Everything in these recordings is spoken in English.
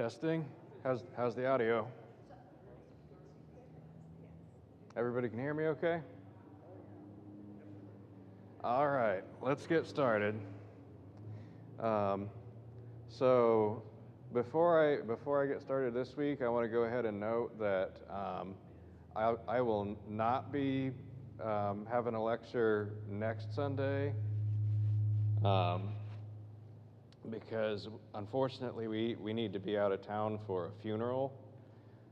Testing. How's the audio? Everybody can hear me okay? All right, let's get started. So before I get started this week, I want to go ahead and note that I will not be having a lecture next Sunday because unfortunately we need to be out of town for a funeral.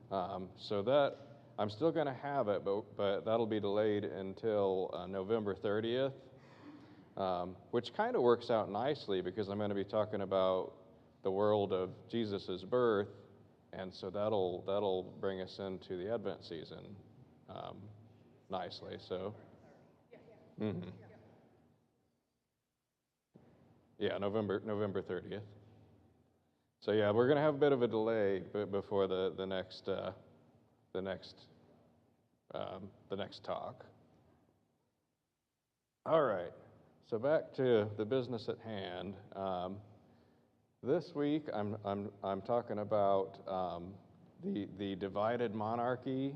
So that I'm still going to have it, but that'll be delayed until November 30th. Which kind of works out nicely because I'm going to be talking about the world of Jesus' birth, and so that'll bring us into the Advent season nicely. So, yeah, November 30th. So yeah, we're going to have a bit of a delay before the next talk. All right. So back to the business at hand. This week I'm talking about the divided monarchy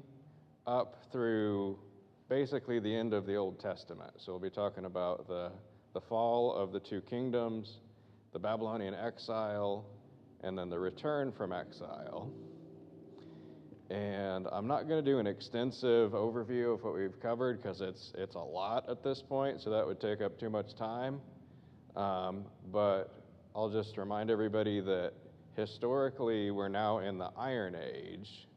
up through basically the end of the Old Testament. So we'll be talking about the fall of the two kingdoms, the Babylonian exile, and then the return from exile. And I'm not going to do an extensive overview of what we've covered because it's a lot at this point, so that would take up too much time. But I'll just remind everybody that historically we're now in the Iron Age,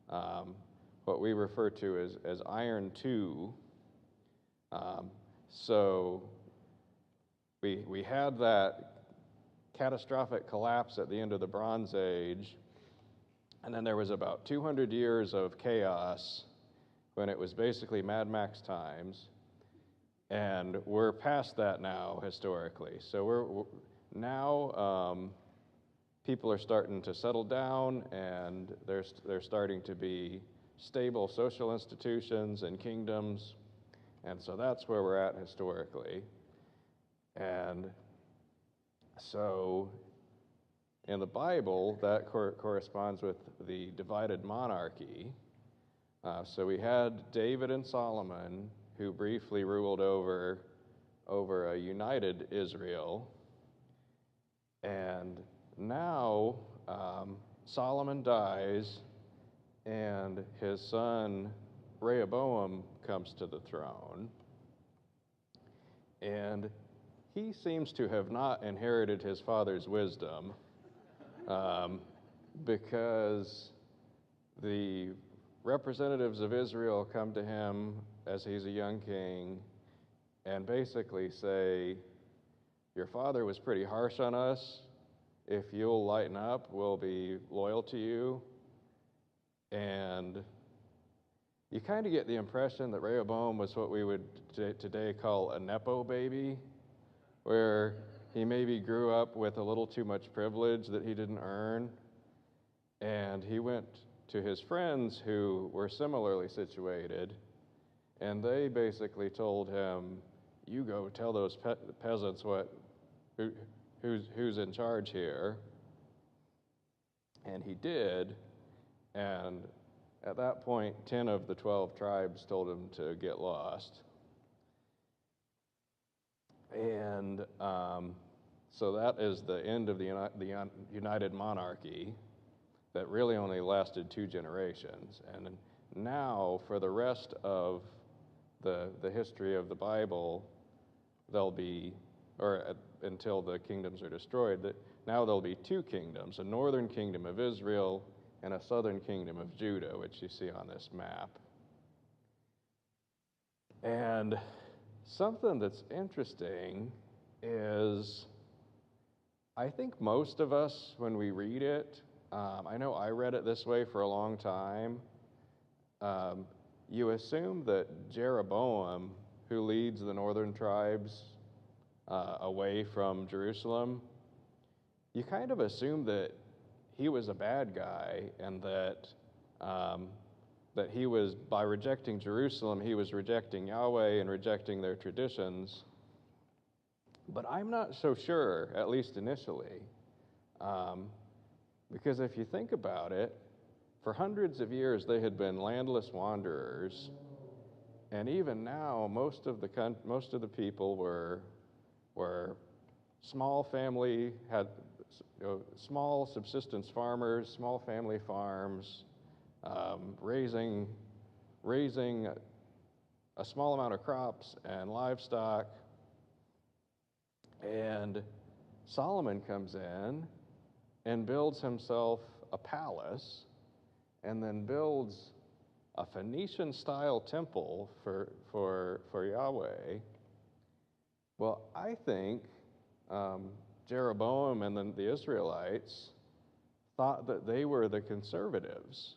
what we refer to as Iron II. So we had that catastrophic collapse at the end of the Bronze Age. And then there was about 200 years of chaos when it was basically Mad Max times. And we're past that now, historically. So we're now people are starting to settle down, and there's starting to be stable social institutions and kingdoms. And so that's where we're at historically. And so in the Bible, that corresponds with the divided monarchy. So we had David and Solomon, who briefly ruled over a united Israel. And now Solomon dies, and his son Rehoboam comes to the throne. And he seems to have not inherited his father's wisdom. Because the representatives of Israel come to him as he's a young king and basically say, your father was pretty harsh on us. If you'll lighten up, we'll be loyal to you. And you kind of get the impression that Rehoboam was what we would today call a Nepo baby, where he maybe grew up with a little too much privilege that he didn't earn, and he went to his friends who were similarly situated, and they basically told him, you go tell those peasants who's in charge here. And he did, and at that point, 10 of the 12 tribes told him to get lost. And so that is the end of the united monarchy that really only lasted 2 generations. And now, for the rest of the history of the Bible, there'll be, until the kingdoms are destroyed, now there'll be 2 kingdoms, a northern kingdom of Israel and a southern kingdom of Judah, which you see on this map. And something that's interesting is, I think most of us, when we read it, I know I read it this way for a long time, you assume that Jeroboam, who leads the northern tribes away from Jerusalem, you kind of assume that he was a bad guy, and that he was, by rejecting Jerusalem, he was rejecting Yahweh and rejecting their traditions. But I'm not so sure, at least initially. Because if you think about it, for hundreds of years they had been landless wanderers, and even now most of the people were small family, had small subsistence farmers, small family farms, raising a small amount of crops and livestock. And Solomon comes in and builds himself a palace, and then builds a Phoenician-style temple for Yahweh. Well, I think Jeroboam and then the Israelites thought that they were the conservatives.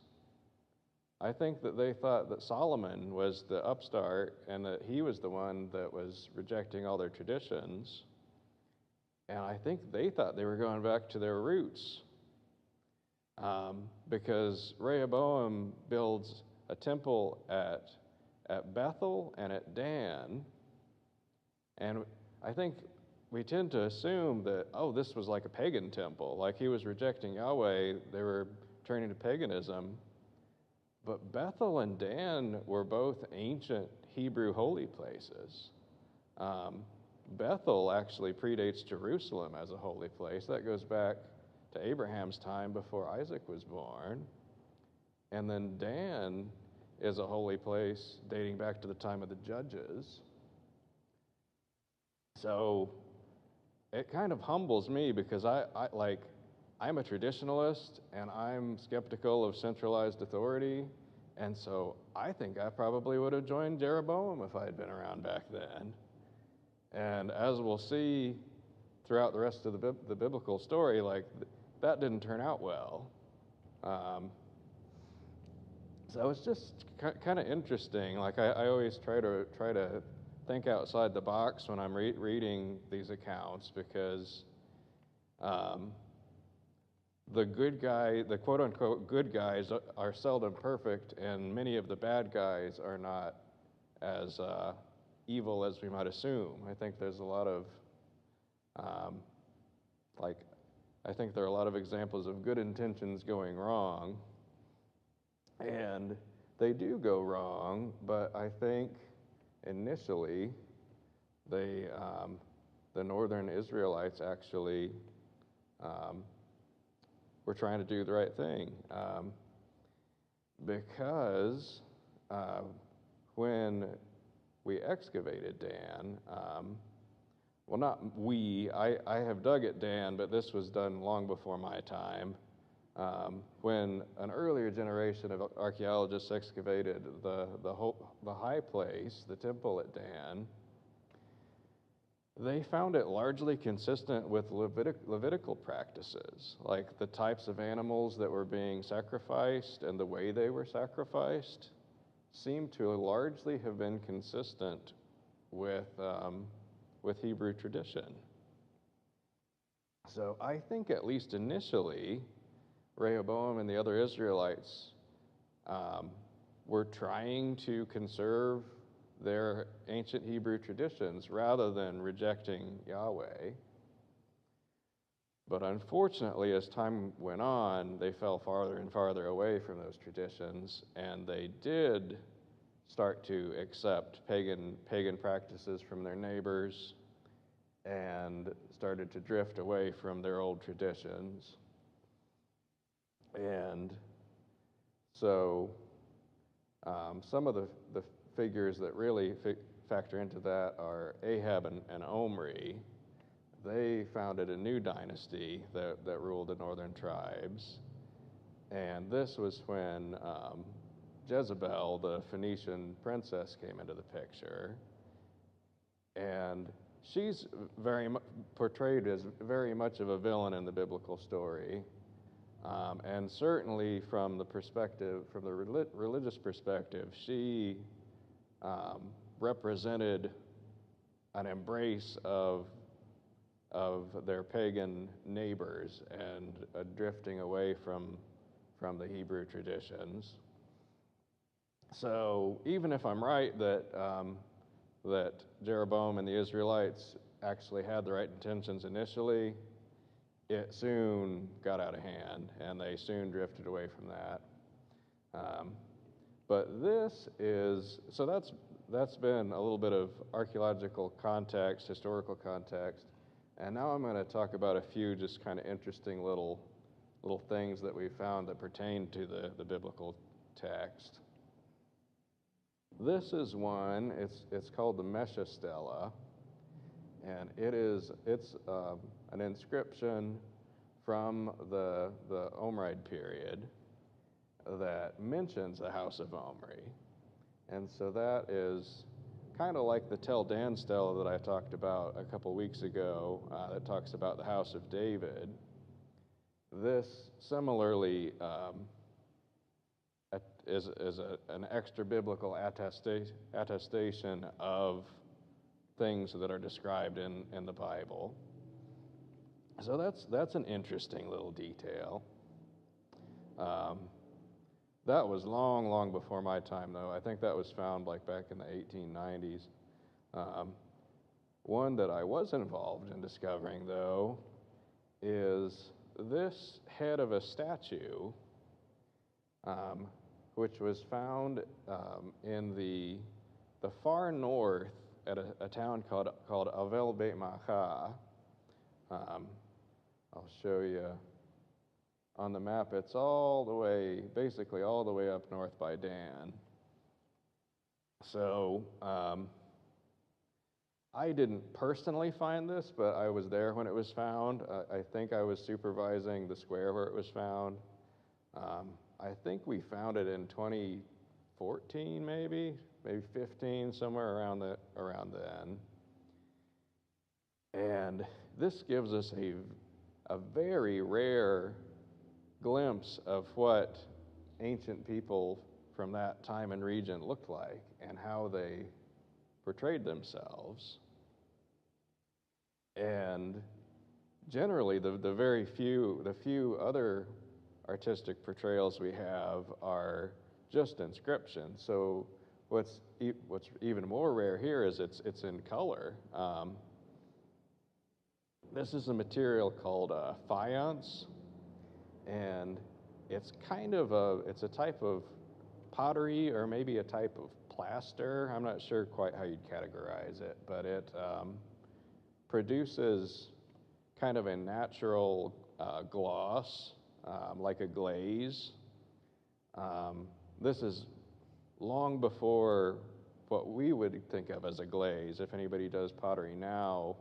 I think that they thought that Solomon was the upstart and that he was the one that was rejecting all their traditions. And I think they thought they were going back to their roots. Because Rehoboam builds a temple at Bethel and at Dan. And I think we tend to assume that, oh, this was like a pagan temple. Like he was rejecting Yahweh, they were turning to paganism. But Bethel and Dan were both ancient Hebrew holy places. Bethel actually predates Jerusalem as a holy place. That goes back to Abraham's time before Isaac was born. And then Dan is a holy place dating back to the time of the Judges. So it kind of humbles me because I'm a traditionalist and I'm skeptical of centralized authority. And so I think I probably would have joined Jeroboam if I had been around back then. And as we'll see throughout the rest of the biblical story, that didn't turn out well. So it's just kind of interesting. Like I always try to think outside the box when I'm reading these accounts, because the quote-unquote good guys are seldom perfect, and many of the bad guys are not as evil as we might assume. I think there's a lot of, I think there are a lot of examples of good intentions going wrong, and they do go wrong, but I think initially the northern Israelites actually were trying to do the right thing, because when we excavated Dan, well, not we, I have dug at Dan, but this was done long before my time. When an earlier generation of archaeologists excavated the high place, the temple at Dan, they found it largely consistent with Levitical practices, like the types of animals that were being sacrificed and the way they were sacrificed seem to largely have been consistent with Hebrew tradition. So I think at least initially, Rehoboam and the other Israelites were trying to conserve their ancient Hebrew traditions rather than rejecting Yahweh. But unfortunately, as time went on, they fell farther and farther away from those traditions, and they did start to accept pagan practices from their neighbors and started to drift away from their old traditions. And so some of the figures that really factor into that are Ahab and Omri. They founded a new dynasty that ruled the northern tribes. And this was when Jezebel, the Phoenician princess, came into the picture. And she's portrayed as very much of a villain in the biblical story. And certainly from the religious perspective, she represented an embrace of their pagan neighbors and a drifting away from the Hebrew traditions. So even if I'm right that Jeroboam and the Israelites actually had the right intentions initially, it soon got out of hand, and they soon drifted away from that. But this is, so that's been a little bit of archaeological context, historical context, and now I'm going to talk about a few just kind of interesting little things that we found that pertain to the biblical text. This is one. It's called the Mesha Stela, and it's an inscription from the Omride period that mentions the house of Omri. And so that is kind of like the Tel Dan stela that I talked about a couple weeks ago that talks about the house of David. This similarly is an extra biblical attestation of things that are described in the Bible. So that's an interesting little detail. That was long, long before my time, though. I think that was found like back in the 1890s. One that I was involved in discovering, though, is this head of a statue, which was found in the far north at a town called Avel Beit Macha. I'll show you on the map. It's basically all the way up north by Dan. So I didn't personally find this, but I was there when it was found. I think I was supervising the square where it was found. I think we found it in 2014, maybe 15, somewhere around then. And this gives us a very rare glimpse of what ancient people from that time and region looked like and how they portrayed themselves. And generally, the few other artistic portrayals we have are just inscriptions. So what's even more rare here is it's in color. This is a material called faience, and it's it's a type of pottery or maybe a type of plaster. I'm not sure quite how you'd categorize it, but it produces kind of a natural gloss, like a glaze. This is long before what we would think of as a glaze. If anybody does pottery now,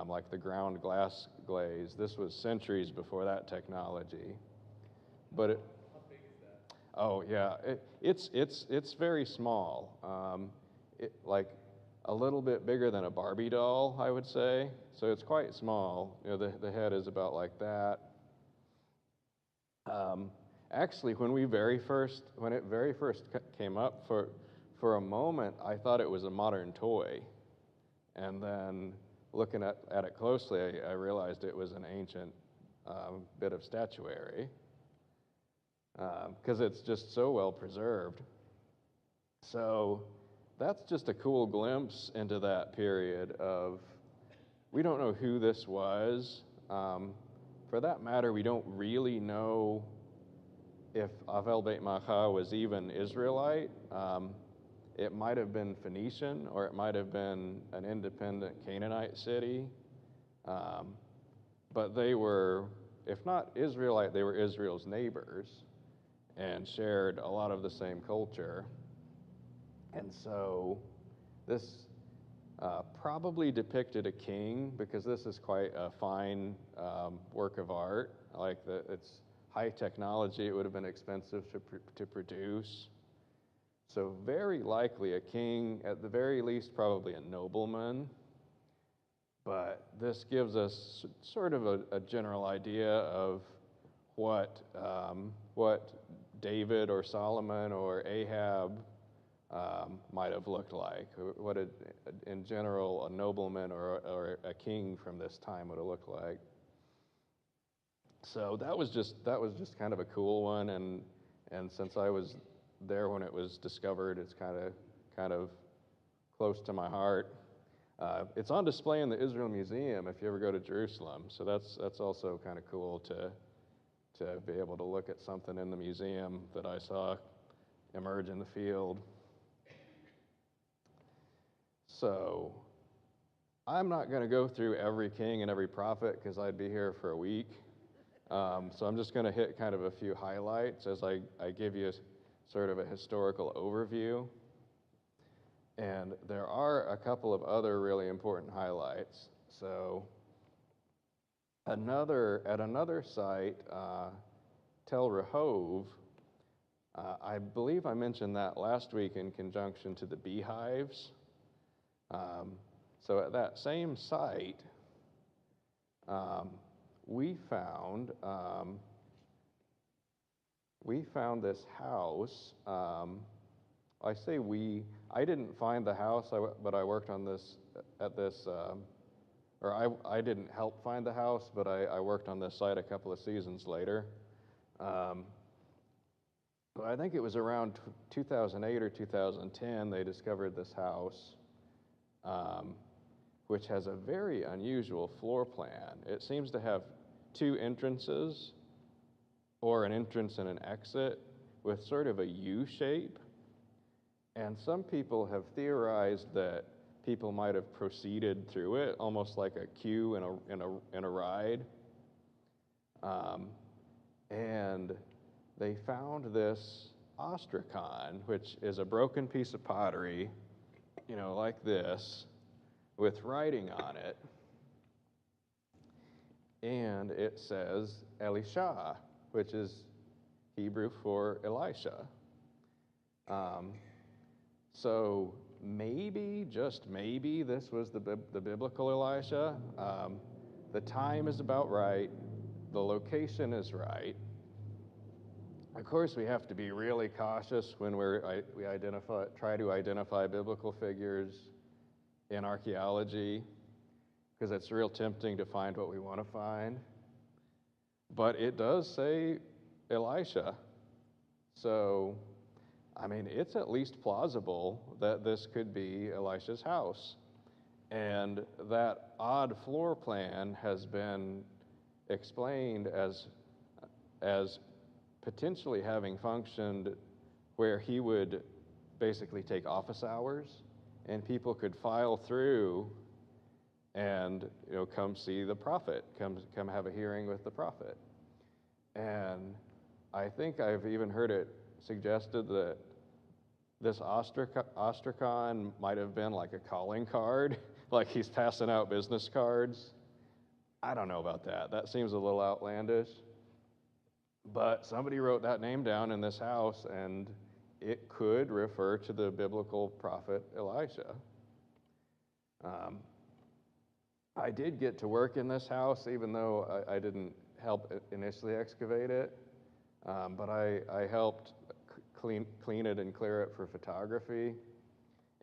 like the ground glass glaze, this was centuries before that technology. But how big is that? Oh yeah, it's very small. Like a little bit bigger than a Barbie doll, I would say. So it's quite small. You know, the head is about like that. Actually, when it very first came up, for a moment, I thought it was a modern toy, and then looking at it closely, I realized it was an ancient bit of statuary, because it's just so well preserved. So that's just a cool glimpse into that period of, we don't know who this was. For that matter, we don't really know if Avel Beit Macha was even Israelite. It might have been Phoenician, or it might have been an independent Canaanite city. But they were, if not Israelite, they were Israel's neighbors and shared a lot of the same culture. And so this probably depicted a king, because this is quite a fine work of art. It's high technology. It would have been expensive to produce. So very likely a king, at the very least probably a nobleman. But this gives us sort of a general idea of what David or Solomon or Ahab might have looked like, what in general a nobleman or a king from this time would have looked like. So that was just kind of a cool one, and since I was there when it was discovered, it's kind of close to my heart. It's on display in the Israel Museum if you ever go to Jerusalem. So that's also kind of cool to be able to look at something in the museum that I saw emerge in the field. So I'm not going to go through every king and every prophet because I'd be here for a week. So I'm just going to hit kind of a few highlights as I give you sort of a historical overview. And there are a couple of other really important highlights. So at another site, Tel Rehov, I believe I mentioned that last week in conjunction to the beehives. So at that same site, we found this house. I say we. I didn't find the house, but I worked on this at this. I didn't help find the house, but I worked on this site a couple of seasons later. I think it was around 2008 or 2010 they discovered this house, which has a very unusual floor plan. It seems to have two entrances, or an entrance and an exit, with sort of a U shape. And some people have theorized that people might have proceeded through it, almost like a queue in a ride. And they found this ostracon, which is a broken piece of pottery, like this, with writing on it. And it says Elisha, which is Hebrew for Elisha. So maybe, just maybe, this was the biblical Elisha. The time is about right. The location is right. Of course, we have to be really cautious when we try to identify biblical figures in archaeology, because it's real tempting to find what we want to find. But it does say Elisha. So, it's at least plausible that this could be Elisha's house. And that odd floor plan has been explained as potentially having functioned where he would basically take office hours, and people could file through and come see the prophet, come have a hearing with the prophet. And I think I've even heard it suggested that this ostracon might have been like a calling card, like he's passing out business cards. I don't know about that. That seems a little outlandish. But somebody wrote that name down in this house, and it could refer to the biblical prophet Elisha. I did get to work in this house, even though I didn't help initially excavate it. But I helped clean it and clear it for photography.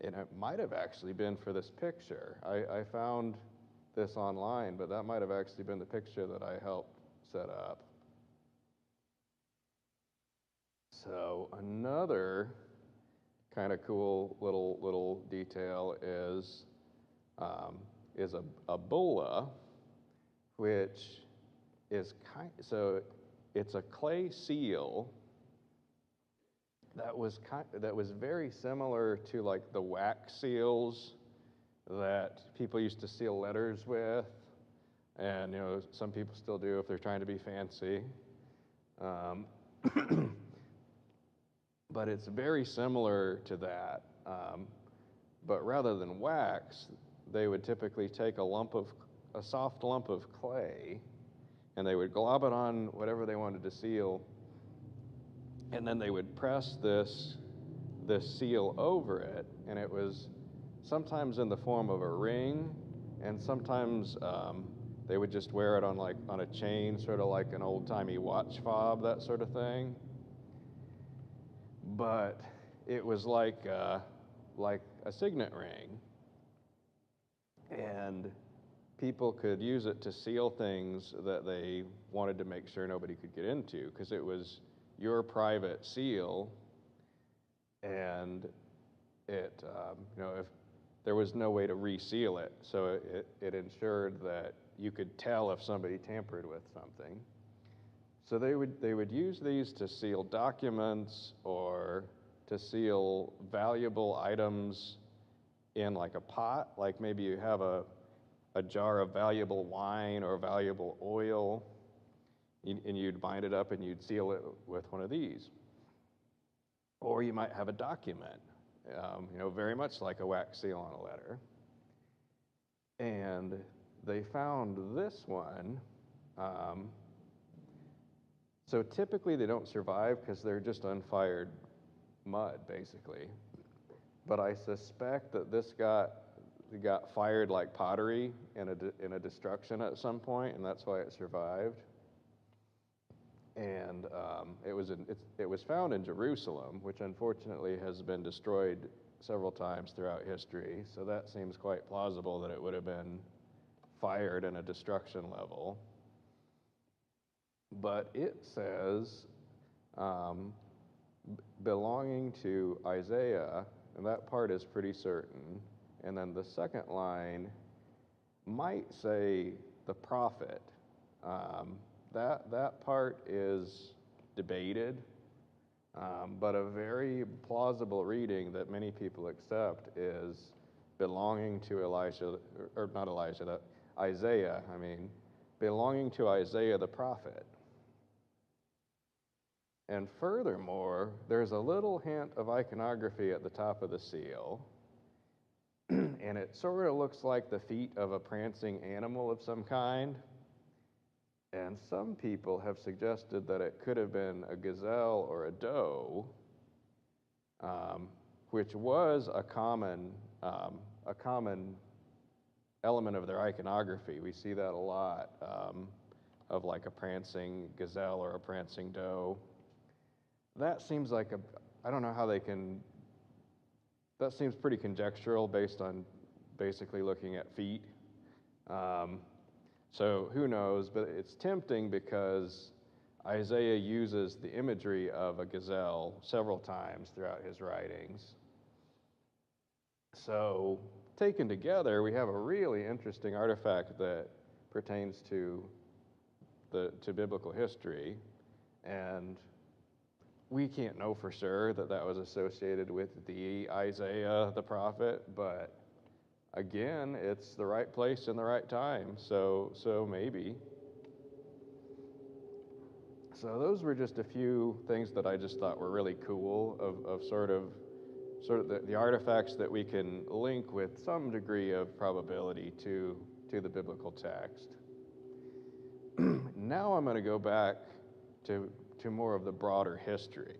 And it might have actually been for this picture. I found this online, but that might have actually been the picture that I helped set up. So another kind of cool little detail is a bulla, which is so it's a clay seal that was very similar to like the wax seals that people used to seal letters with, and some people still do if they're trying to be fancy. But it's very similar to that. But rather than wax, they would typically take a soft lump of clay, and they would glob it on whatever they wanted to seal, and then they would press this seal over it, and it was sometimes in the form of a ring, and sometimes they would just wear it on a chain, sort of like an old-timey watch fob, that sort of thing. But it was like a signet ring, and people could use it to seal things that they wanted to make sure nobody could get into, because it was your private seal, and it, if there was no way to reseal it, so it ensured that you could tell if somebody tampered with something. So they would use these to seal documents or to seal valuable items in like a pot, like maybe you have a jar of valuable wine or valuable oil, and you'd bind it up and you'd seal it with one of these. Or you might have a document, very much like a wax seal on a letter. And they found this one. So typically they don't survive because they're just unfired mud, basically. But I suspect that this got fired like pottery in a destruction at some point, and that's why it survived. And it was found in Jerusalem, which unfortunately has been destroyed several times throughout history. So that seems quite plausible that it would have been fired in a destruction level. But it says belonging to Isaiah, and that part is pretty certain. And then the second line might say the prophet. That part is debated, but a very plausible reading that many people accept is belonging to Isaiah, belonging to Isaiah the prophet. And furthermore, there's a little hint of iconography at the top of the seal, and it sort of looks like the feet of a prancing animal of some kind. And some people have suggested that it could have been a gazelle or a doe, which was a common element of their iconography. We see that a lot, of like a prancing gazelle or a prancing doe. That seems like I don't know how they can, that seems pretty conjectural based on basically looking at feet. So who knows, but it's tempting because Isaiah uses the imagery of a gazelle several times throughout his writings. So taken together, we have a really interesting artifact that pertains to biblical history, and we can't know for sure that was associated with the Isaiah the prophet, but again, it's the right place and the right time, so maybe. So those were just a few things that I just thought were really cool of sort of the artifacts that we can link with some degree of probability to the biblical text. Now I'm going to go back to more of the broader history.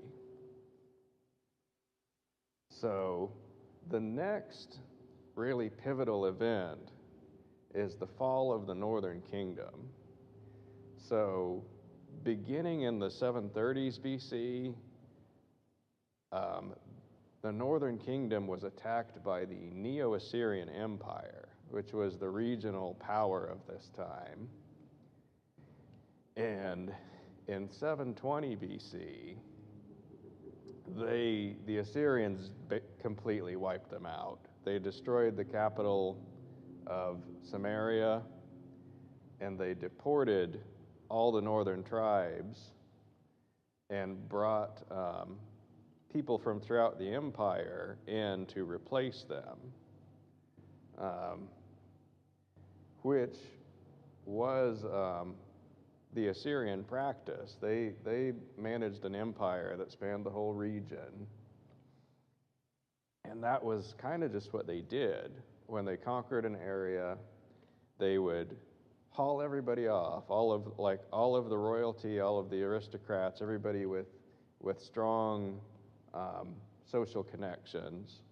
So the next really pivotal event is the fall of the Northern Kingdom. So beginning in the 730s BC, the Northern Kingdom was attacked by the Neo-Assyrian Empire, which was the regional power of this time. And in 720 BC, the Assyrians completely wiped them out. They destroyed the capital of Samaria, and they deported all the northern tribes and brought people from throughout the empire in to replace them, which was the Assyrian practice. They managed an empire that spanned the whole region. And that was kind of just what they did. When they conquered an area, they would haul everybody off, all of the royalty, all of the aristocrats, everybody with strong social connections.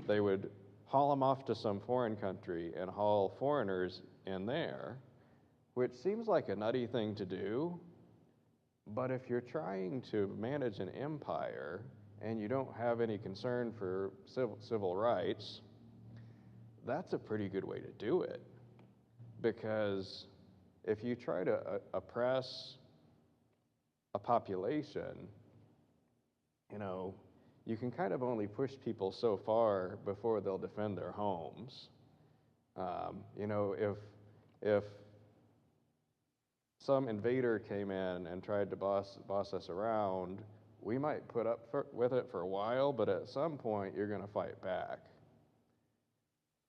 They would haul them off to some foreign country and haul foreigners in there, which seems like a nutty thing to do, but if you're trying to manage an empire and you don't have any concern for civil rights, that's a pretty good way to do it. Because if you try to oppress a population, you can kind of only push people so far before they'll defend their homes. You know, if some invader came in and tried to boss us around, we might put up with it for a while, but at some point you're going to fight back.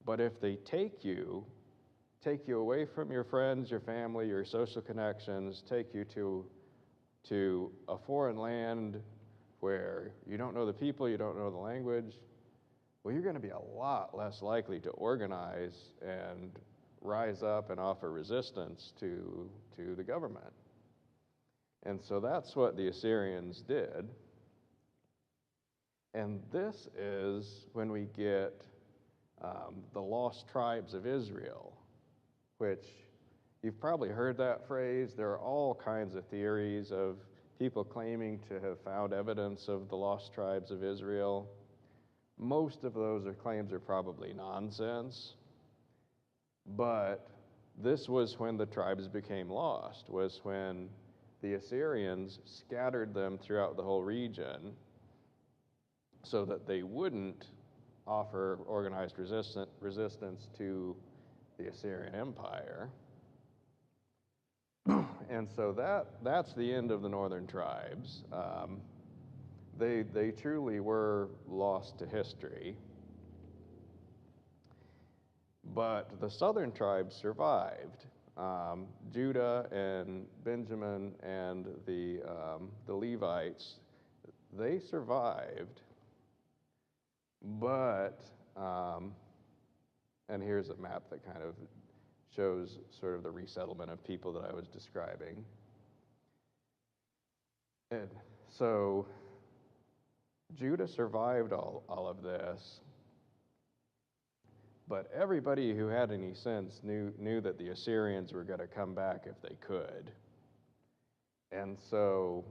But if they take you away from your friends, your family, your social connections, take you to a foreign land where you don't know the people, you don't know the language, well, you're going to be a lot less likely to organize and rise up and offer resistance to the government. And so that's what the Assyrians did. And this is when we get the lost tribes of Israel, which you've probably heard that phrase. There are all kinds of theories of people claiming to have found evidence of the lost tribes of Israel. Most of those claims are probably nonsense, but this was when the tribes became lost, was when the Assyrians scattered them throughout the whole region so that they wouldn't offer organized resistance to the Assyrian Empire. And so that's the end of the northern tribes. They truly were lost to history. But the southern tribes survived. Judah and Benjamin and the Levites, they survived. But, and here's a map that kind of shows sort of the resettlement of people that I was describing. And so Judah survived all of this, but everybody who had any sense knew that the Assyrians were going to come back if they could. And so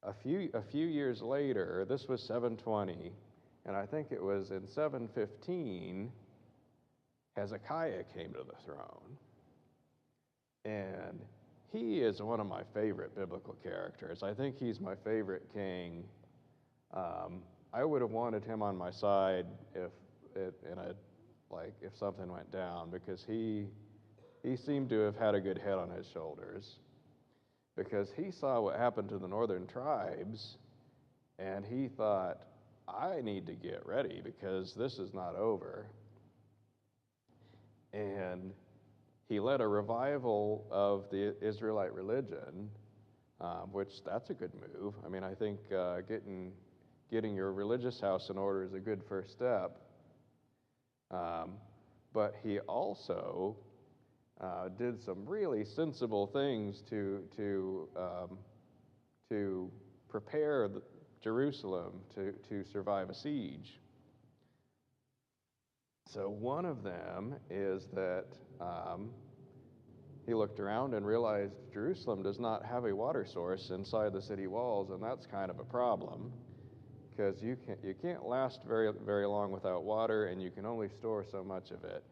a few years later, this was 720, and I think it was in 715, Hezekiah came to the throne. And he is one of my favorite biblical characters. I think he's my favorite king. I would have wanted him on my side if something went down, because he seemed to have had a good head on his shoulders, because he saw what happened to the northern tribes, and he thought, I need to get ready because this is not over. And he led a revival of the Israelite religion, which that's a good move. I mean, I think getting your religious house in order is a good first step. But he also did some really sensible things to prepare Jerusalem to survive a siege. So one of them is that he looked around and realized Jerusalem does not have a water source inside the city walls, and that's kind of a problem, because you can't last very, very long without water, and you can only store so much of it.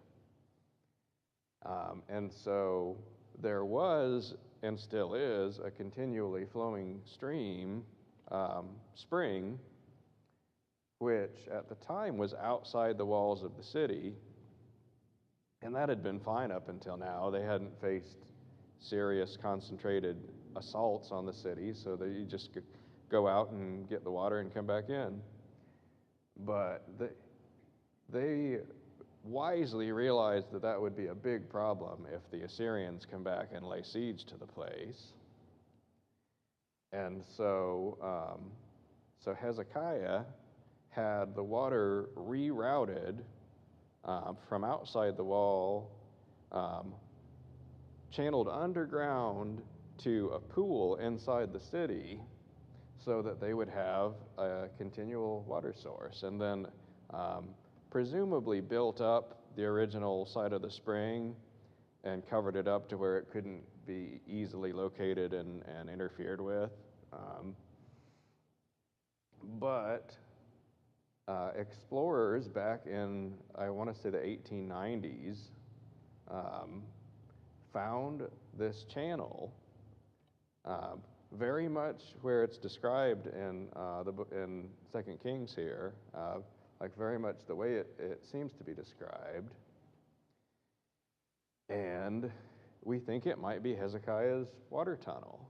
And so there was, and still is, a continually flowing spring, which at the time was outside the walls of the city, and that had been fine up until now. They hadn't faced serious concentrated assaults on the city, so that you just could go out and get the water and come back in. But they wisely realized that would be a big problem if the Assyrians come back and lay siege to the place. And so Hezekiah had the water rerouted from outside the wall, channeled underground to a pool inside the city, so that they would have a continual water source, and then presumably built up the original site of the spring and covered it up to where it couldn't be easily located and interfered with. But explorers back in, I want to say, the 1890s found this channel very much where it's described in in 2 Kings here, like very much the way it seems to be described. And we think it might be Hezekiah's water tunnel.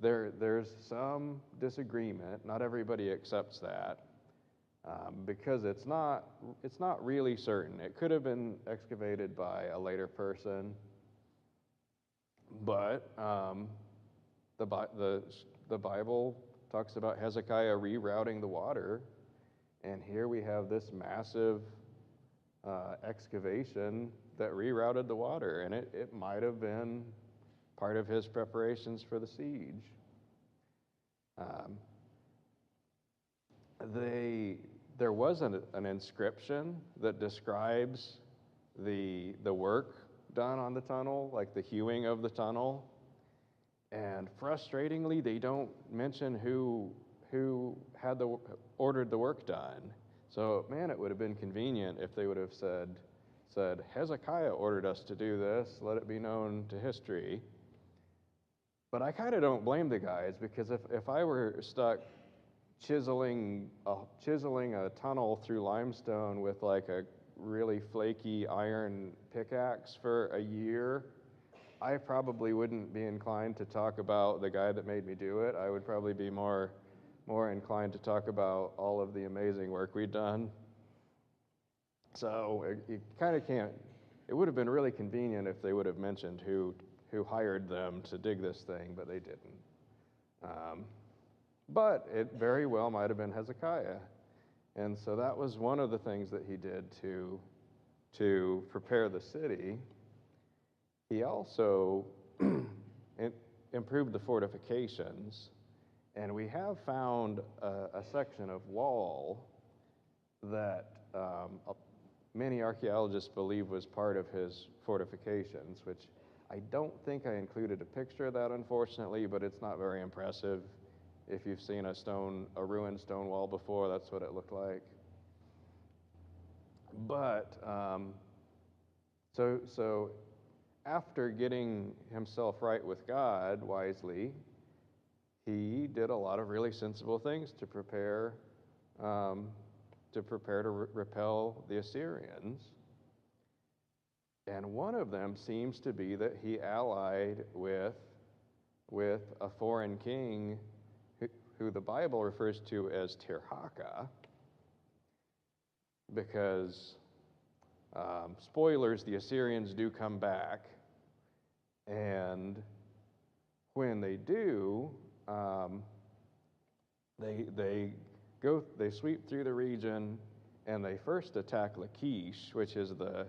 There's some disagreement. Not everybody accepts that because it's not really certain. It could have been excavated by a later person, but the Bible talks about Hezekiah rerouting the water, and here we have this massive excavation that rerouted the water, and it might have been part of his preparations for the siege. There was an inscription that describes the work done on the tunnel, like the hewing of the tunnel, and frustratingly, they don't mention who had ordered the work done. So, man, it would have been convenient if they would have said, Hezekiah ordered us to do this, let it be known to history. But I kind of don't blame the guys, because if I were stuck chiseling a tunnel through limestone with like a really flaky iron pickaxe for a year, I probably wouldn't be inclined to talk about the guy that made me do it. I would probably be more inclined to talk about all of the amazing work we'd done. So you kind of can't. It would have been really convenient if they would have mentioned who hired them to dig this thing, but they didn't. But it very well might have been Hezekiah. And so that was one of the things that he did to prepare the city. He also improved the fortifications, and we have found a section of wall that many archaeologists believe was part of his fortifications, which I don't think I included a picture of that, unfortunately, but it's not very impressive. If you've seen a ruined stone wall before, that's what it looked like. But so after getting himself right with God wisely, he did a lot of really sensible things to prepare to repel the Assyrians. And one of them seems to be that he allied with a foreign king who the Bible refers to as Tirhakah, because, spoilers, the Assyrians do come back, and when they do, they sweep through the region, and they first attack Lachish, which is the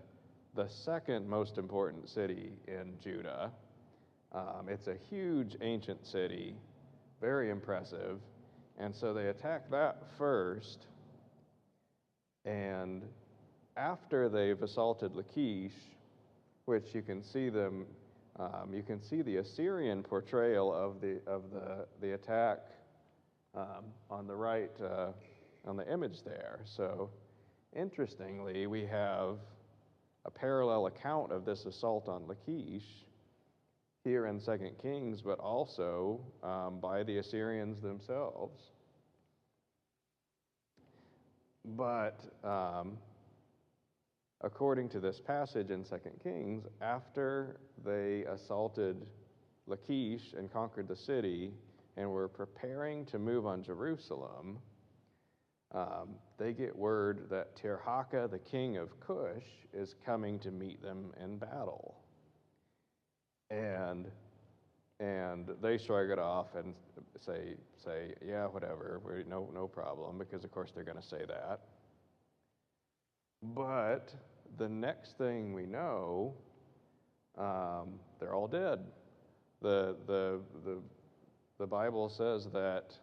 second most important city in Judah. It's a huge ancient city, very impressive, and so they attack that first, and after they've assaulted Lachish, which you can see them, you can see the Assyrian portrayal of the attack on the right on the image there. So interestingly, we have a parallel account of this assault on Lachish here in 2 Kings, but also by the Assyrians themselves. But according to this passage in 2 Kings, after they assaulted Lachish and conquered the city and were preparing to move on Jerusalem, they get word that Tirhakah, the king of Cush, is coming to meet them in battle. And they shrug it off and say, yeah, whatever, no problem, because of course they're going to say that. But the next thing we know, they're all dead. The Bible says that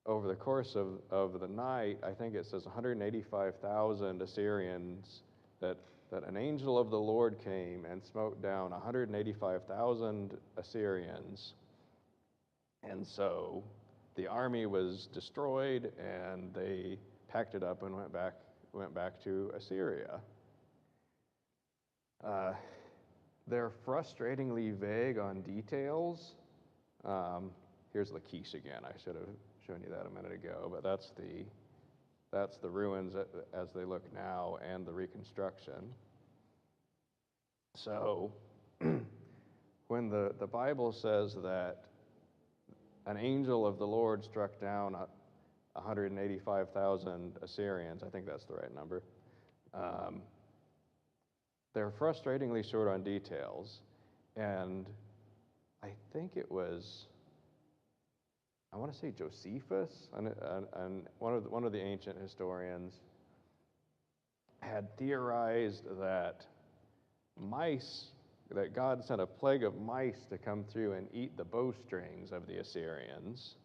over the course of the night, I think it says 185,000 Assyrians, that an angel of the Lord came and smote down 185,000 Assyrians. And so the army was destroyed, and they packed it up and went back to Assyria. They're frustratingly vague on details. Here's Lachish again. I should have shown you that a minute ago, but that's the ruins as they look now and the reconstruction. So when the Bible says that an angel of the Lord struck down 185,000 Assyrians, I think that's the right number, they're frustratingly short on details. And I think it was, I want to say Josephus, and one of the ancient historians had theorized that God sent a plague of mice to come through and eat the bowstrings of the Assyrians.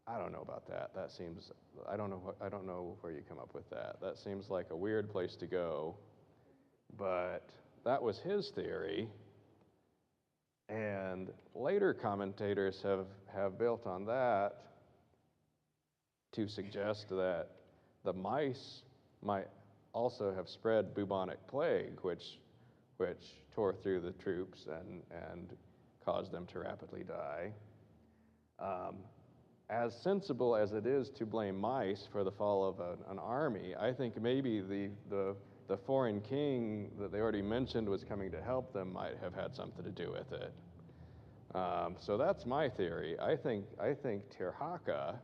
I don't know about that. That seems, I don't know where you come up with that. That seems like a weird place to go, but that was his theory. And later commentators have built on that to suggest that the mice might also have spread bubonic plague, which tore through the troops and caused them to rapidly die. As sensible as it is to blame mice for the fall of an army, I think maybe the foreign king that they already mentioned was coming to help them might have had something to do with it. So that's my theory. I think Tirhakah,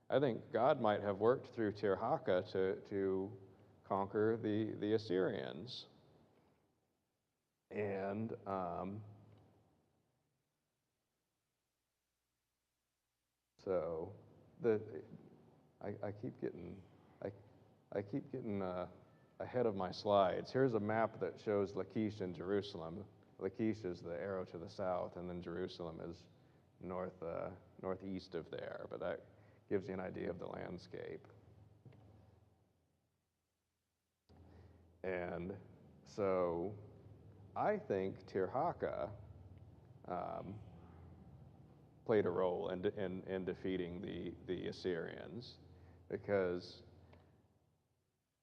I think God might have worked through Tirhakah to conquer the Assyrians. And so I keep getting ahead of my slides. Here's a map that shows Lachish and Jerusalem. Lachish is the arrow to the south, and then Jerusalem is northeast of there. But that gives you an idea of the landscape. And so I think Tirhakah played a role in defeating the Assyrians, because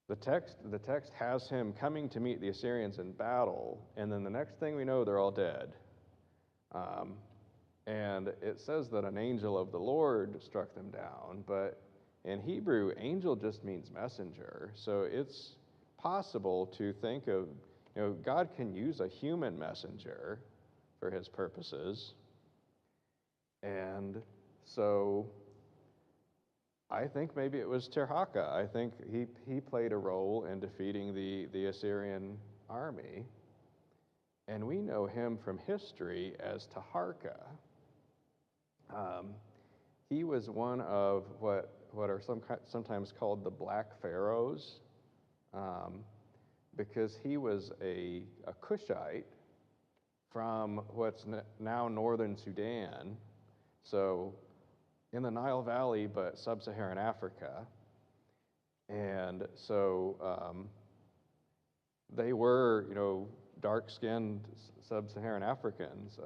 the text has him coming to meet the Assyrians in battle, and then the next thing we know, they're all dead. And it says that an angel of the Lord struck them down, but in Hebrew, angel just means messenger. So it's possible to think of, God can use a human messenger for his purposes. And so I think maybe it was Tirhakah. I think he played a role in defeating the Assyrian army. And we know him from history as Taharka. He was one of what are sometimes called the Black Pharaohs, because he was a Cushite from what's now northern Sudan, so in the Nile Valley, but sub-Saharan Africa. And so they were, dark-skinned sub-Saharan Africans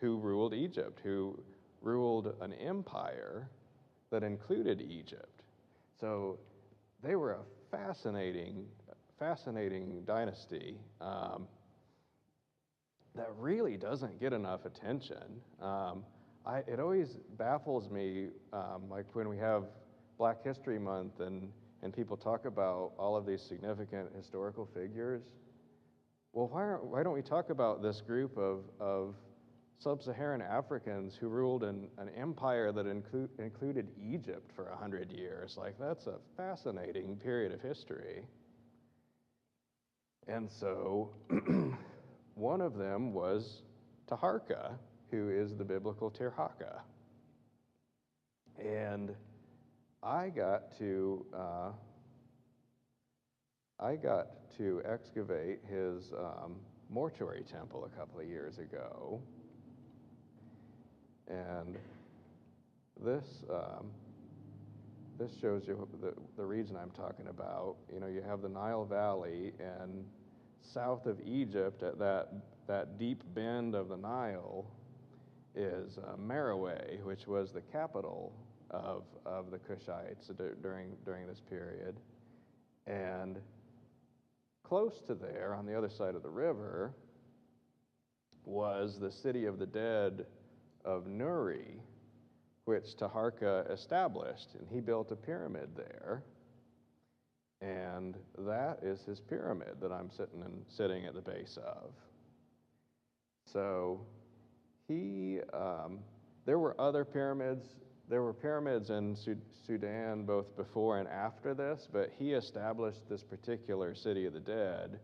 who ruled Egypt, who ruled an empire that included Egypt. So they were a fascinating dynasty that really doesn't get enough attention. It always baffles me, like when we have Black History Month and people talk about all of these significant historical figures. Well, why don't we talk about this group of sub-Saharan Africans who ruled an empire that included Egypt for 100 years? Like, that's a fascinating period of history. And so one of them was Taharka, who is the biblical Tirhakah. And I got to excavate his mortuary temple a couple of years ago. And this shows you the region I'm talking about. You have the Nile Valley, and south of Egypt, at that deep bend of the Nile, is Meroe, which was the capital of the Cushites during this period. And close to there, on the other side of the river, was the city of the dead of Nuri, which Taharka established, and he built a pyramid there. And that is his pyramid that I'm sitting at the base of. So there were other pyramids. There were pyramids in Sudan both before and after this, but he established this particular city of the dead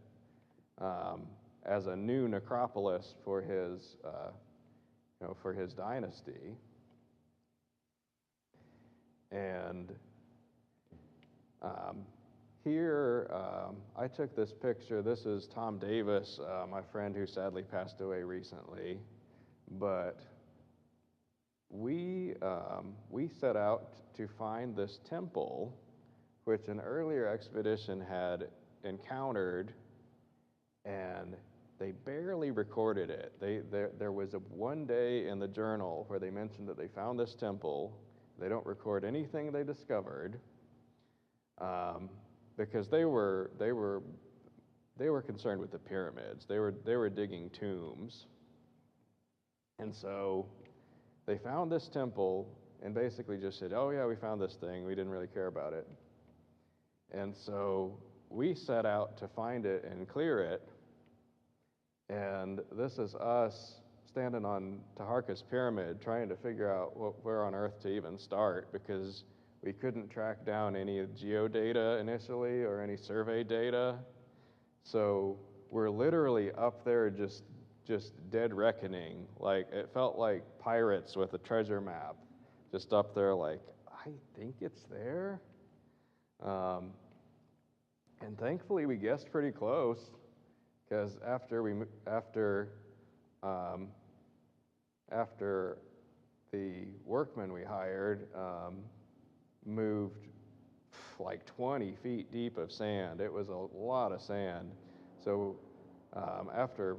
as a new necropolis for his, for his dynasty. And here, I took this picture. This is Tom Davis, my friend who sadly passed away recently. But we set out to find this temple, which an earlier expedition had encountered, and they barely recorded it. There was one day in the journal where they mentioned that they found this temple. They don't record anything they discovered. Because they were concerned with the pyramids. They were digging tombs. And so they found this temple and basically just said, "Oh yeah, we found this thing. We didn't really care about it." And so we set out to find it and clear it. And this is us standing on Taharka's pyramid trying to figure out where on earth to even start, because we couldn't track down any geodata initially or any survey data. So we're literally up there just dead reckoning. Like, it felt like pirates with a treasure map, just up there like, I think it's there. And thankfully we guessed pretty close, because after the workmen we hired moved like 20 feet deep of sand. It was a lot of sand. So after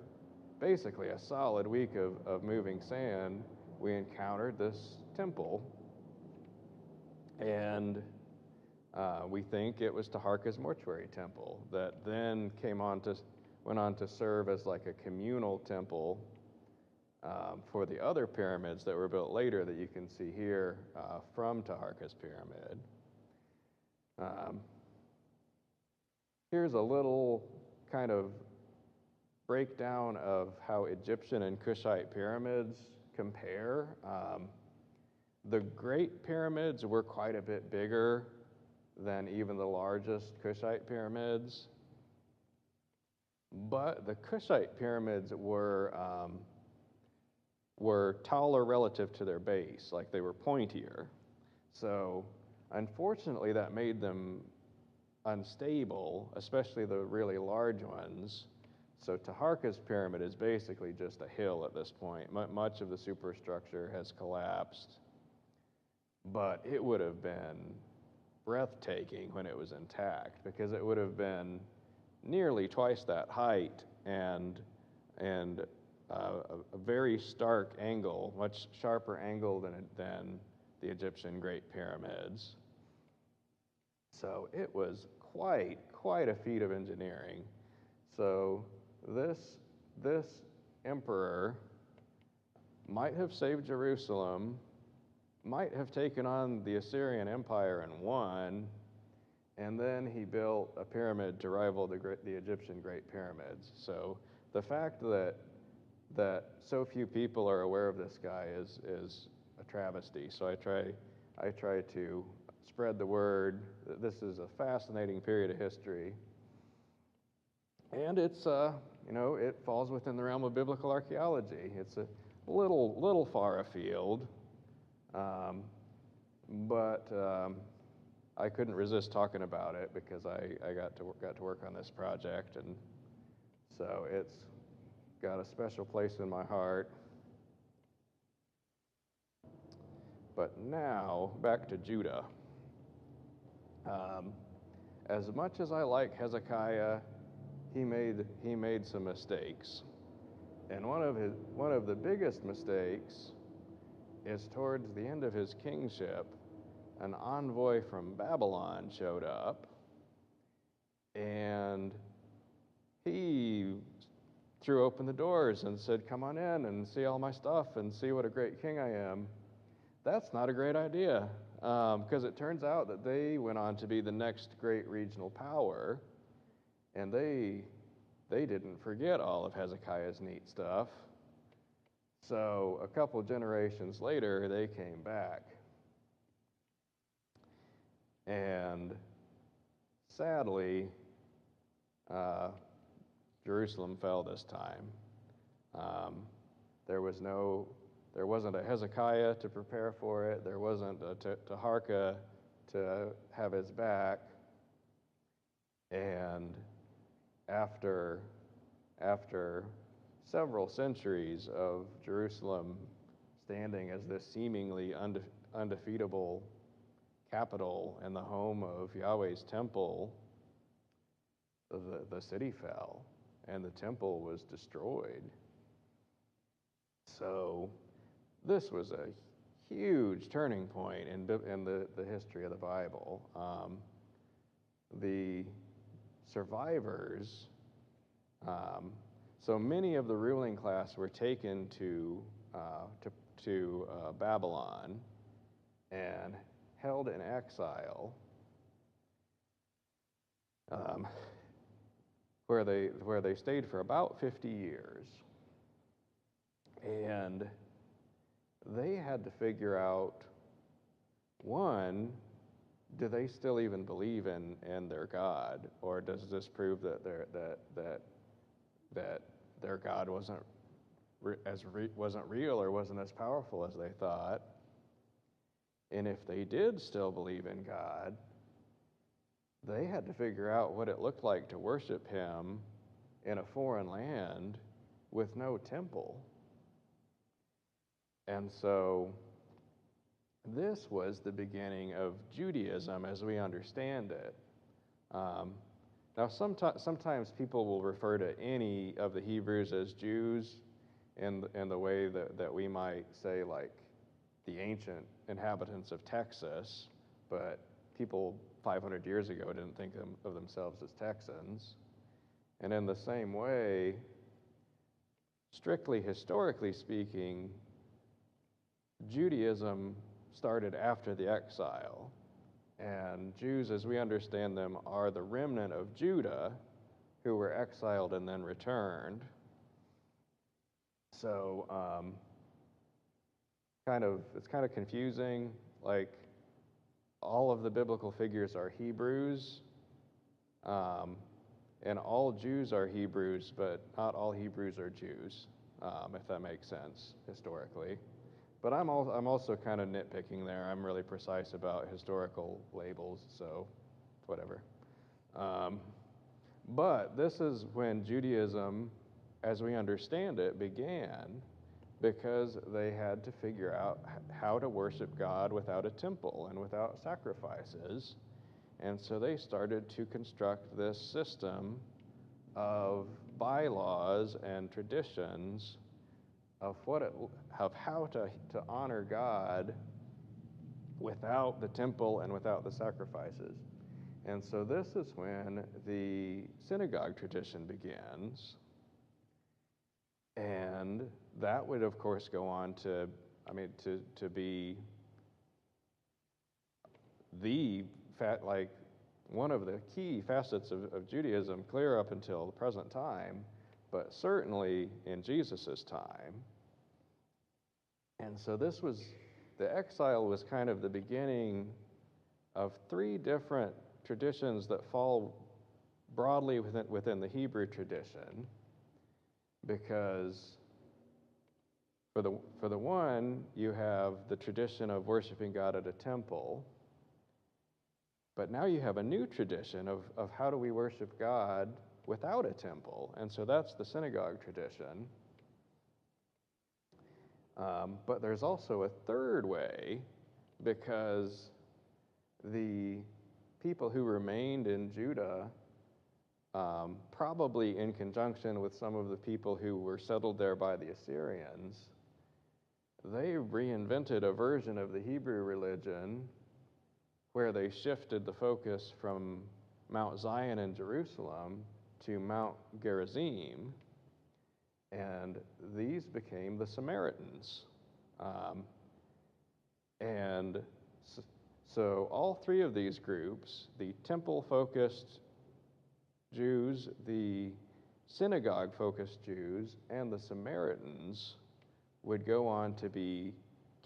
basically a solid week of moving sand, we encountered this temple. And we think it was Taharka's mortuary temple that then went on to serve as like a communal temple for the other pyramids that were built later that you can see here from Taharka's pyramid. Here's a little kind of breakdown of how Egyptian and Kushite pyramids compare. The Great Pyramids were quite a bit bigger than even the largest Kushite pyramids, but the Kushite pyramids were taller relative to their base, like they were pointier. So unfortunately that made them unstable, especially the really large ones. So Taharka's pyramid is basically just a hill at this point. Much of the superstructure has collapsed, but it would have been breathtaking when it was intact, because it would have been nearly twice that height and a very stark angle, much sharper angle than the Egyptian Great Pyramids. So it was quite a feat of engineering. So this emperor might have saved Jerusalem, might have taken on the Assyrian Empire and won, and then he built a pyramid to rival the Egyptian Great Pyramids. So the fact that so few people are aware of this guy is a travesty. So I try to spread the word that this is a fascinating period of history, and it's it falls within the realm of biblical archaeology. It's a little far afield, but I couldn't resist talking about it because I got to work on this project, and so it's got a special place in my heart. But now, back to Judah. As much as I like Hezekiah, he made some mistakes. And one of the biggest mistakes is towards the end of his kingship, an envoy from Babylon showed up, and threw open the doors and said, "Come on in and see all my stuff and see what a great king I am." That's not a great idea, because it turns out that they went on to be the next great regional power, and they didn't forget all of Hezekiah's neat stuff. So a couple generations later, they came back. And sadly, Jerusalem fell this time. There wasn't a Hezekiah to prepare for it. There wasn't a Taharka to have his back. And after several centuries of Jerusalem standing as this seemingly undefeatable capital and the home of Yahweh's temple, the city fell and the temple was destroyed. So this was a huge turning point in the history of the Bible. The survivors, so many of the ruling class were taken to Babylon and held in exile, where they stayed for about 50 years. And they had to figure out, one, do they still even believe in their God, or does this prove that their God wasn't real or wasn't as powerful as they thought? And if they did still believe in God, they had to figure out what it looked like to worship him in a foreign land with no temple. And so this was the beginning of Judaism as we understand it. Now, sometimes people will refer to any of the Hebrews as Jews in the way that we might say, like, the ancient inhabitants of Texas, but people 500 years ago didn't think of themselves as Texans. And in the same way, strictly historically speaking, Judaism started after the exile, and Jews, as we understand them, are the remnant of Judah who were exiled and then returned. So it's kind of confusing. Like, all of the biblical figures are Hebrews, and all Jews are Hebrews, but not all Hebrews are Jews, if that makes sense historically. But I'm also kind of nitpicking there. I'm really precise about historical labels, so whatever. But this is when Judaism, as we understand it, began, because they had to figure out how to worship God without a temple and without sacrifices. And so they started to construct this system of bylaws and traditions of how to honor God without the temple and without the sacrifices. And so this is when the synagogue tradition begins. And that would, of course, go on to be one of the key facets of Judaism clear up until the present time, but certainly in Jesus' time. And so the exile was kind of the beginning of three different traditions that fall broadly within the Hebrew tradition, because for the one, you have the tradition of worshiping God at a temple, but now you have a new tradition of how do we worship God without a temple, and so that's the synagogue tradition. But there's also a third way, because the people who remained in Judah, probably in conjunction with some of the people who were settled there by the Assyrians, they reinvented a version of the Hebrew religion where they shifted the focus from Mount Zion in Jerusalem to Mount Gerizim. and these became the Samaritans. And so all three of these groups, the temple-focused Jews, the synagogue-focused Jews, and the Samaritans, would go on to be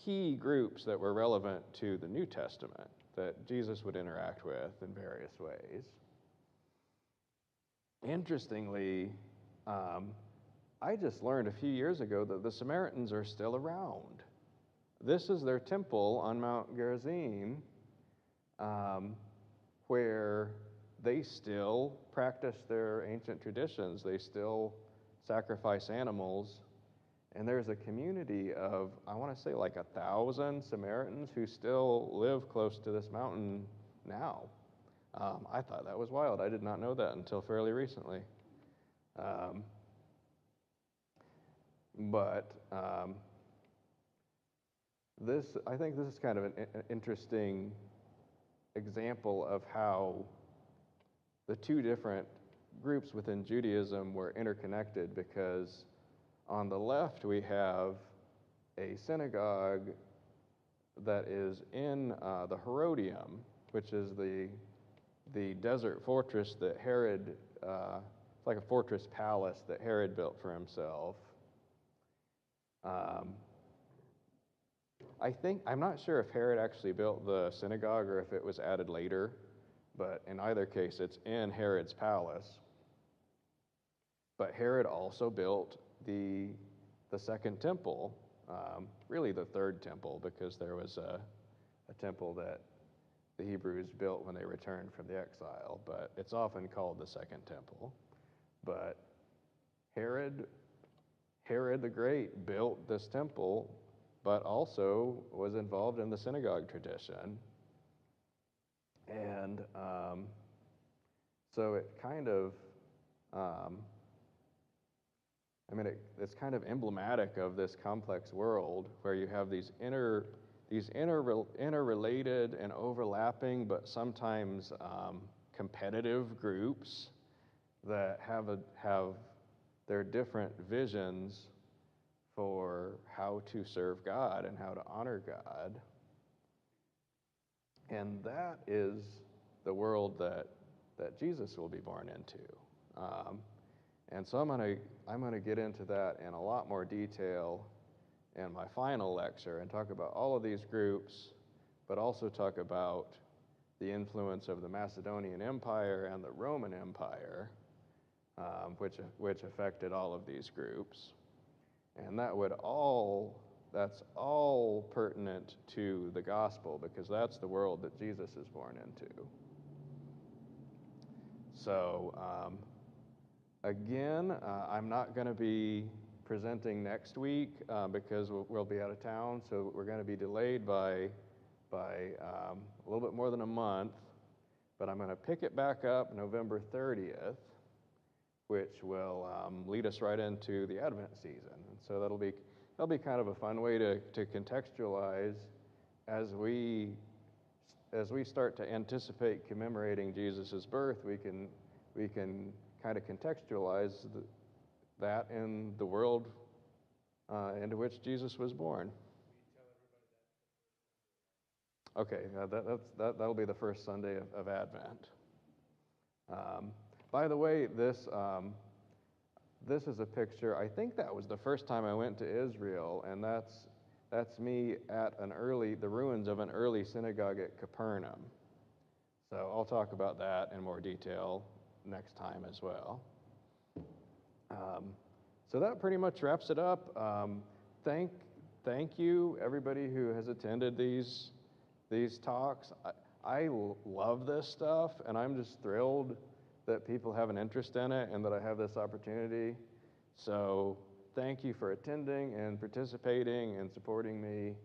key groups that were relevant to the New Testament that Jesus would interact with in various ways. Interestingly, I just learned a few years ago that the Samaritans are still around. This is their temple on Mount Gerizim, where they still practice their ancient traditions. They still sacrifice animals. And there's a community of, I want to say, like 1,000 Samaritans who still live close to this mountain now. I thought that was wild. I did not know that until fairly recently. I think this is kind of an interesting example of how the two different groups within Judaism were interconnected, because on the left we have a synagogue that is in the Herodium, which is the desert fortress that Herod, it's like a fortress palace that Herod built for himself. I'm not sure if Herod actually built the synagogue or if it was added later, but in either case, it's in Herod's palace. But Herod also built the second temple, really the third temple, because there was a temple that the Hebrews built when they returned from the exile, but it's often called the second temple. But Herod the Great built this temple, but also was involved in the synagogue tradition. And so it kind of, it's kind of emblematic of this complex world where you have these interrelated and overlapping, but sometimes competitive groups that have their different visions for how to serve God and how to honor God. And that is the world that Jesus will be born into. And so I'm going to get into that in a lot more detail in my final lecture and talk about all of these groups, but also talk about the influence of the Macedonian Empire and the Roman Empire, which affected all of these groups. And that's all pertinent to the gospel, because that's the world that Jesus is born into. So, again, I'm not going to be presenting next week because we'll be out of town, so we're going to be delayed by a little bit more than a month, but I'm going to pick it back up November 30th, which will lead us right into the Advent season. And so that'll be kind of a fun way to contextualize as we start to anticipate commemorating Jesus' birth. We can kind of contextualize that in the world into which Jesus was born. Okay, that'll be the first Sunday of Advent. By the way, this is a picture. I think that was the first time I went to Israel, and that's me at the ruins of an early synagogue at Capernaum. So I'll talk about that in more detail next time as well. So that pretty much wraps it up. Thank you, everybody who has attended these talks. I love this stuff, and I'm just thrilled that people have an interest in it and that I have this opportunity. So thank you for attending and participating and supporting me.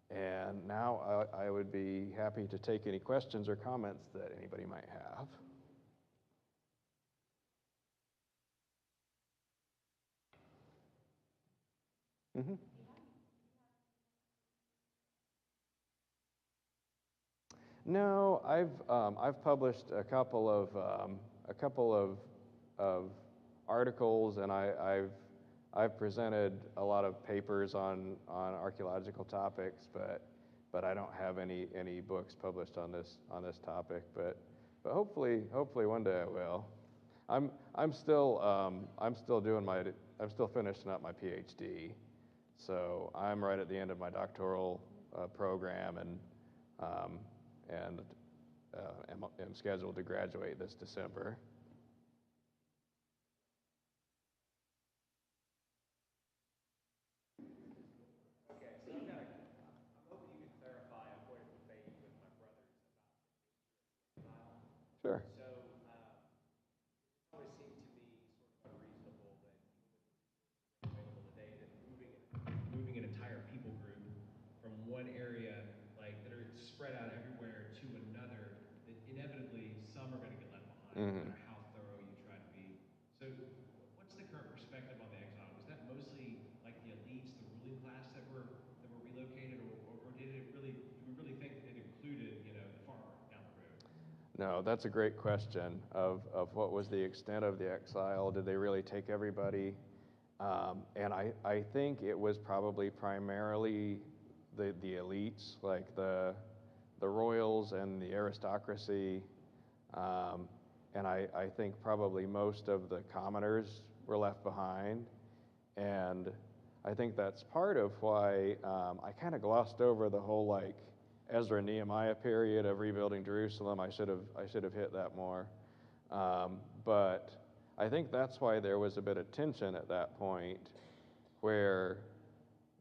And now I would be happy to take any questions or comments that anybody might have. Mm-hmm. No, I've published a couple of articles, and I've presented a lot of papers on archaeological topics, but I don't have any books published on this topic. But hopefully one day I will. I'm still finishing up my PhD, so I'm right at the end of my doctoral program, and am scheduled to graduate this December. Okay, so I'm hoping you can clarify a point of debate with my brothers about the history of the exile. Sure. So it always seemed to me sort of unreasonable that even with the resources available today, that moving an entire people group from one area, like that are spread out everywhere, to another, that inevitably some are going to get left behind, no matter how thorough you try to be. So what's the current perspective on the exile? Was that mostly like the elites, the ruling class that were relocated, or do we really think it included, the farmer down the road? No, that's a great question of what was the extent of the exile. Did they really take everybody? And I think it was probably primarily the elites, like the royals and the aristocracy. And I think probably most of the commoners were left behind. And I think that's part of why I kind of glossed over the whole like Ezra and Nehemiah period of rebuilding Jerusalem. I should have hit that more. But I think that's why there was a bit of tension at that point, where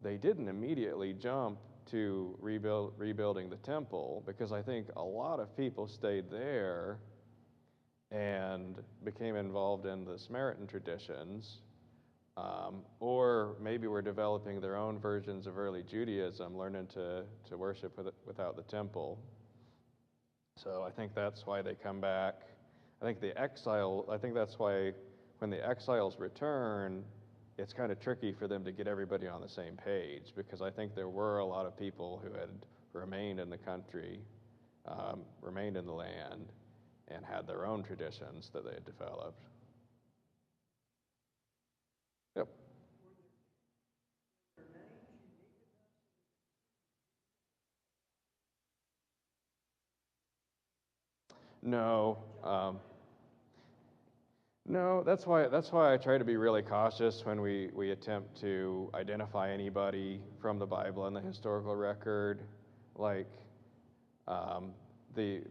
they didn't immediately jump to rebuilding the temple, because I think a lot of people stayed there and became involved in the Samaritan traditions, or maybe were developing their own versions of early Judaism, learning to worship without the temple. So I think that's why they come back. I think that's why when the exiles return, it's kind of tricky for them to get everybody on the same page, because I think there were a lot of people who had remained in the country, remained in the land, and had their own traditions that they had developed. Yep. No. No, that's why I try to be really cautious when we attempt to identify anybody from the Bible and the historical record. Like the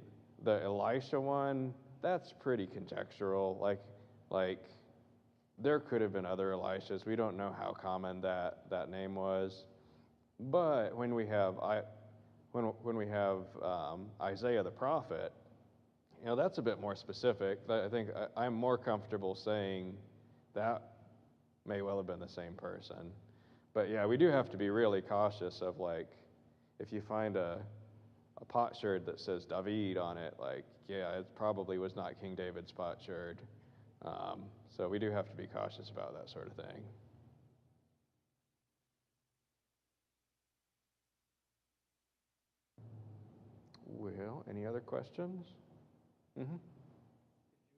Elisha one, that's pretty conjectural. Like there could have been other Elishas. We don't know how common that name was. But when we have Isaiah the prophet, that's a bit more specific. I think I'm more comfortable saying that may well have been the same person. But yeah, we do have to be really cautious of, like, if you find a potsherd that says David on it, like, yeah, it probably was not King David's potsherd. So we do have to be cautious about that sort of thing. Well, any other questions? Mm-hmm.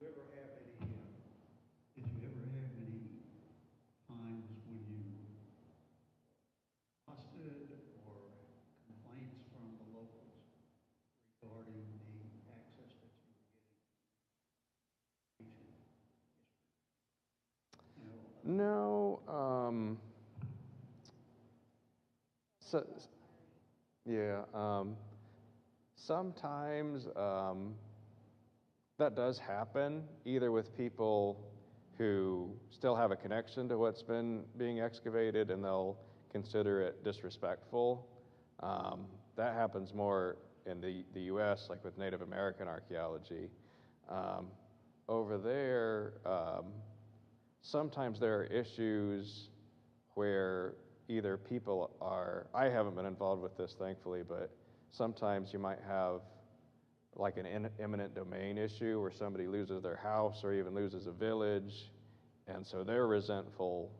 Did you ever have any times when you busted or complaints from the locals regarding the access that you were getting? No. Yeah. Sometimes that does happen, either with people who still have a connection to what's been being excavated and they'll consider it disrespectful. That happens more in the U.S., like with Native American archaeology. Over there, sometimes there are issues where either people are, I haven't been involved with this, thankfully, but sometimes you might have like an eminent domain issue where somebody loses their house or even loses a village, and so they're resentful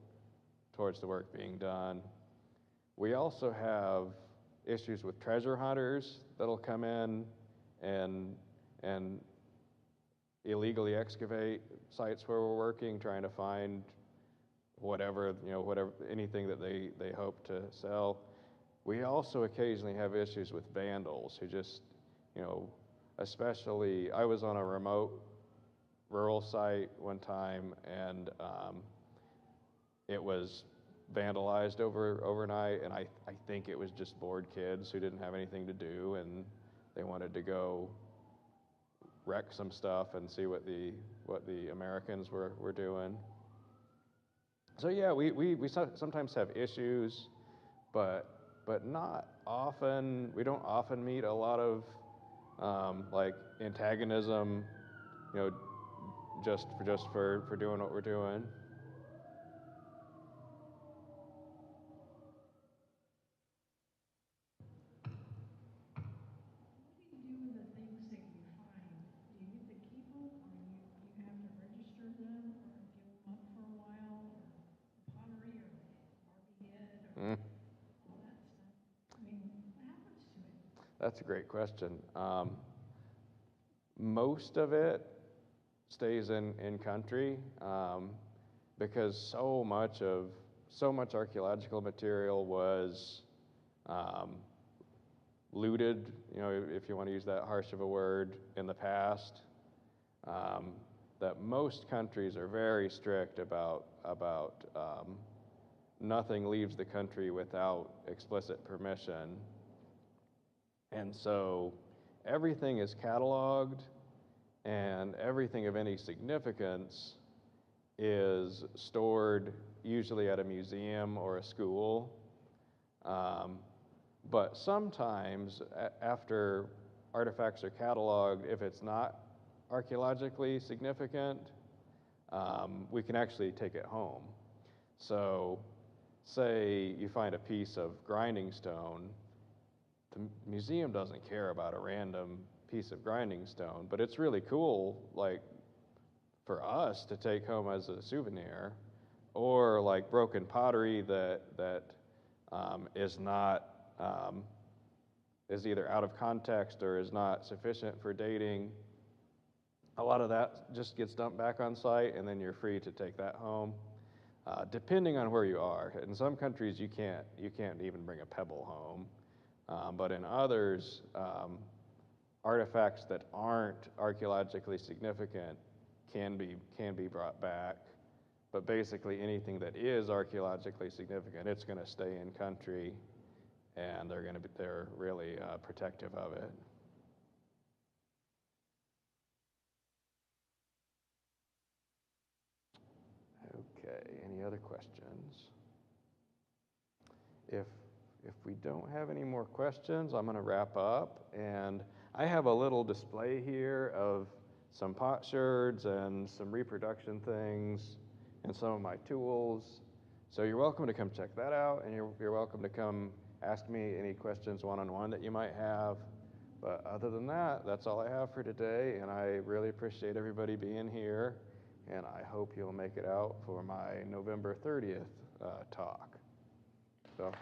towards the work being done. We also have issues with treasure hunters that'll come in and illegally excavate sites where we're working, trying to find whatever, anything that they hope to sell. We also occasionally have issues with vandals who just, especially, I was on a remote rural site one time, and it was vandalized overnight, and I think it was just bored kids who didn't have anything to do, and they wanted to go wreck some stuff and see what the Americans were doing. So yeah, we sometimes have issues, but not often. We don't often meet a lot of like antagonism, just for doing what we're doing. What do you do with the things that you find? Do you get to keep them, or you have to register them, or give them up for a while, or pottery, or Barbie head, or Mm, all that stuff? I mean, what happens to it? that's a great question. Most of it stays in country, because so much archaeological material was um, looted, if you want to use that harsh of a word, in the past. That most countries are very strict about nothing leaves the country without explicit permission, and so everything is cataloged, and everything of any significance is stored usually at a museum or a school. But sometimes, after artifacts are cataloged, if it's not archaeologically significant, we can actually take it home. So, say you find a piece of grinding stone, the museum doesn't care about a random piece of grinding stone, but it's really cool, like, for us to take home as a souvenir, or like broken pottery that is not is either out of context or is not sufficient for dating. A lot of that just gets dumped back on site, and then you're free to take that home, depending on where you are. In some countries, you can't even bring a pebble home, but in others, artifacts that aren't archaeologically significant can be brought back. But basically, anything that is archaeologically significant, it's going to stay in country, and they're really protective of it. Okay, any other questions? If we don't have any more questions, I'm going to wrap up, and I have a little display here of some potsherds and some reproduction things and some of my tools. So you're welcome to come check that out, and you're welcome to come ask me any questions one-on-one that you might have. But other than that, that's all I have for today, and I really appreciate everybody being here, and I hope you'll make it out for my November 30th talk. So.